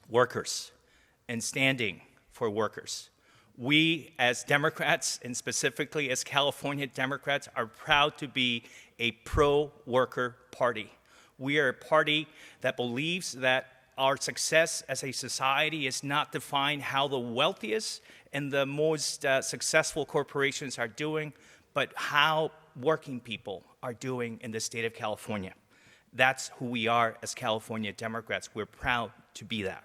workers and standing for workers. We, as Democrats, and specifically as California Democrats, are proud to be a pro-worker party. We are a party that believes that our success as a society is not defined how the wealthiest and the most successful corporations are doing, but how working people are doing in the state of California. That's who we are as California Democrats. We're proud to be that.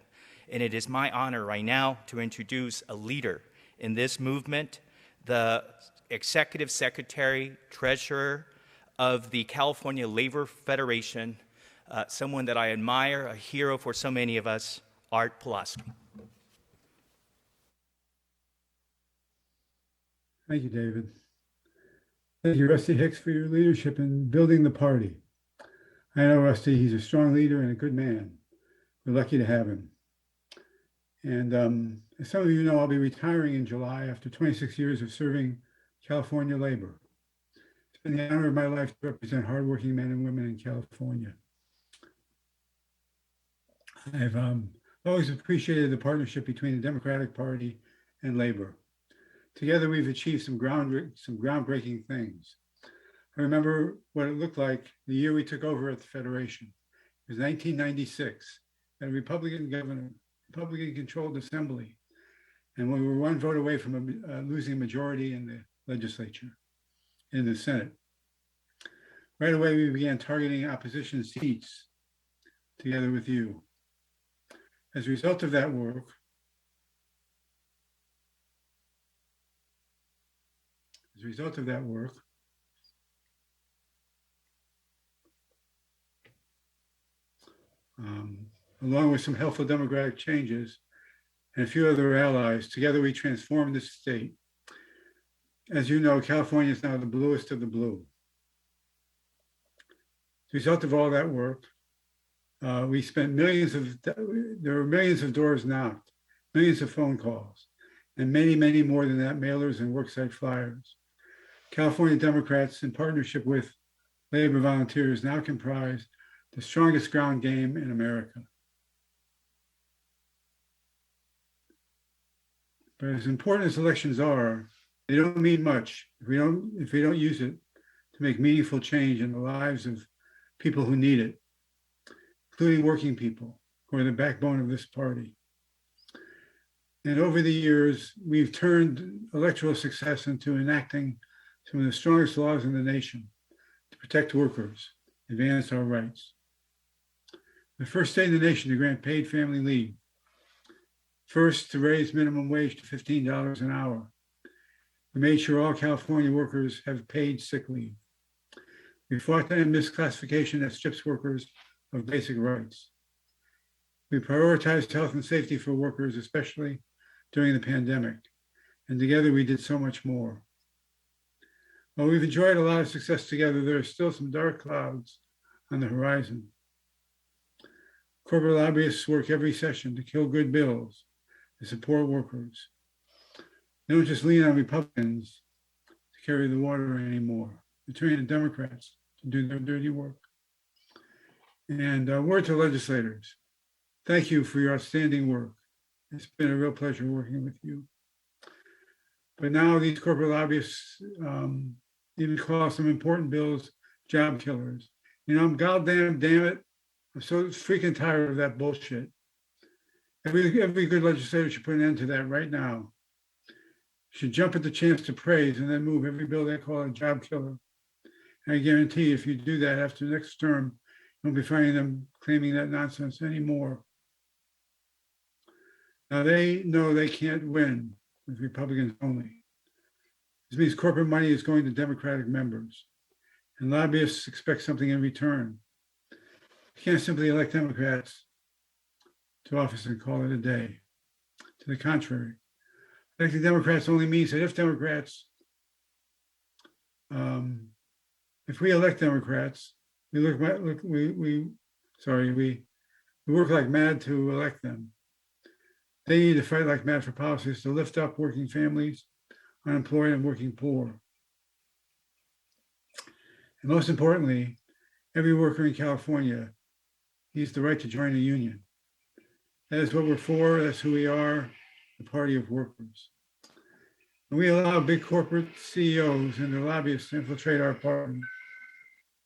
And it is my honor right now to introduce a leader in this movement, the Executive Secretary, Treasurer of the California Labor Federation, someone that I admire, a hero for so many of us, Art PULASKI. Thank you, David. Thank you, Rusty Hicks, for your leadership in building the party. I know Rusty, he's a strong leader and a good man. We're lucky to have him. And as some of you know, I'll be retiring in July after 26 years of serving California labor. It's been the honor of my life to represent hardworking men and women in California. I've always appreciated the partnership between the Democratic Party and labor. Together, we've achieved some groundbreaking things. I remember what it looked like the year we took over at the Federation. It was 1996, and a Republican governor, Republican-controlled assembly, and we were one vote away from losing a majority in the legislature, in the Senate. Right away, we began targeting opposition seats together with you. As a result of that work, along with some helpful demographic changes and a few other allies, together we transformed this state. As you know, California is now the bluest of the blue. As a result of all that work, we spent there were millions of doors knocked, millions of phone calls, and many, many more than that, mailers and worksite flyers. California Democrats, in partnership with labor volunteers, now comprise the strongest ground game in America. But as important as elections are, they don't mean much if we don't use it to make meaningful change in the lives of people who need it, including working people who are the backbone of this party. And over the years, we've turned electoral success into enacting some of the strongest laws in the nation to protect workers, advance our rights. The first state in the nation to grant paid family leave. First, to raise minimum wage to $15 an hour. We made sure all California workers have paid sick leave. We fought to end misclassification that strips workers of basic rights. We prioritized health and safety for workers, especially during the pandemic. And together we did so much more. While we've enjoyed a lot of success together, there are still some dark clouds on the horizon. Corporate lobbyists work every session to kill good bills, to support workers. They don't just lean on Republicans to carry the water anymore. They're turning to Democrats to do their dirty work. And word to legislators, thank you for your outstanding work. It's been a real pleasure working with you. But now these corporate lobbyists even call some important bills job killers. You know, I'm goddamn damn it. I'm so freaking tired of that bullshit. Every good legislator should put an end to that right now. Should jump at the chance to praise and then move every bill they call a job killer. And I guarantee if you do that after next term, you won't be finding them claiming that nonsense anymore. Now they know they can't win with Republicans only. This means corporate money is going to Democratic members, and lobbyists expect something in return. You can't simply elect Democrats to office and call it a day. To the contrary, electing Democrats only means that if we elect Democrats, we work like mad to elect them. They need to fight like mad for policies to lift up working families, unemployed, and working poor. And most importantly, every worker in California needs the right to join a union. That is what we're for. That's who we are, the party of workers. And we allow big corporate CEOs and their lobbyists to infiltrate our party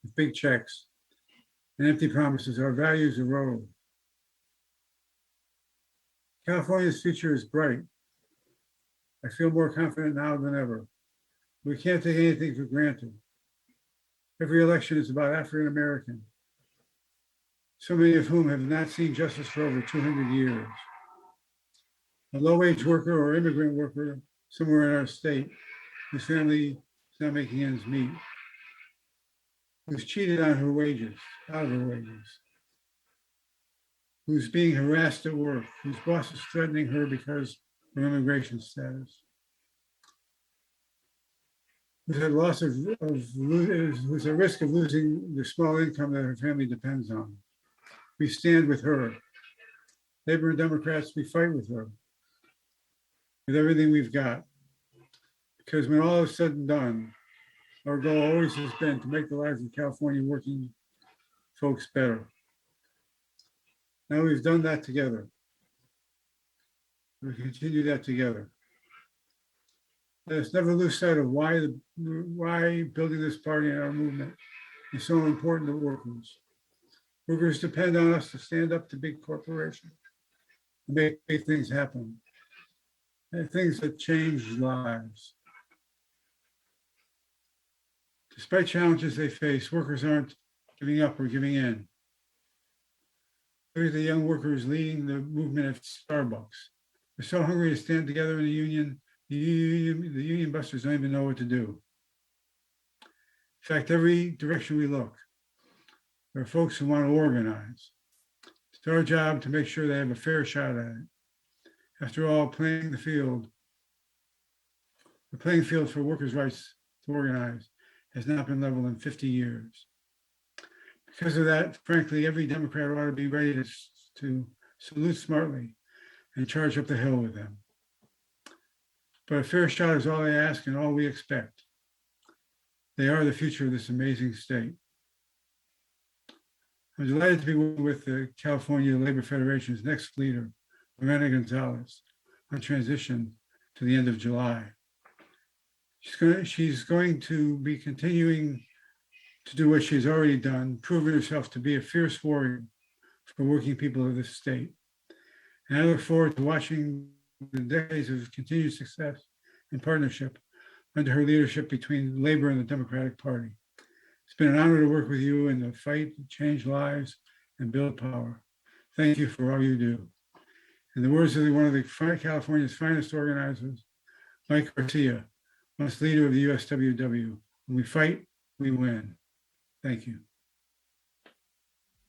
with big checks and empty promises. Our values erode. California's future is bright. I feel more confident now than ever. We can't take anything for granted. Every election is about African American, so many of whom have not seen justice for over 200 years. A low-wage worker or immigrant worker somewhere in our state whose family is not making ends meet, who's cheated on her wages, out of her wages, who's being harassed at work, whose boss is threatening her because of immigration status, who's at loss who's at risk of losing the small income that her family depends on. We stand with her. Labor and Democrats, we fight with her, with everything we've got. Because when all is said and done, our goal always has been to make the lives of California working folks better. Now we've done that together. We continue that together. Let us never lose sight of why building this party and our movement is so important to workers. Workers depend on us to stand up to big corporations, and make big things happen, and things that change lives. Despite challenges they face, workers aren't giving up or giving in. Look at the young workers leading the movement at Starbucks. They're so hungry to stand together in a union, the union busters don't even know what to do. In fact, every direction we look, there are folks who want to organize. It's our job to make sure they have a fair shot at it. After all, the playing field for workers' rights to organize has not been leveled in 50 years. Because of that, frankly, every Democrat ought to be ready to salute smartly and charge up the hill with them. But a fair shot is all they ask and all we expect. They are the future of this amazing state. I'm delighted to be with the California Labor Federation's next leader, Lorena Gonzalez, on transition to the end of July. She's going to be continuing to do what she's already done, proving herself to be a fierce warrior for working people of this state. And I look forward to watching the decades of continued success and partnership under her leadership between Labor and the Democratic Party. It's been an honor to work with you in the fight to change lives and build power. Thank you for all you do. In the words of one of California's finest organizers, Mike Garcia, once leader of the USWW, when we fight, we win. Thank you.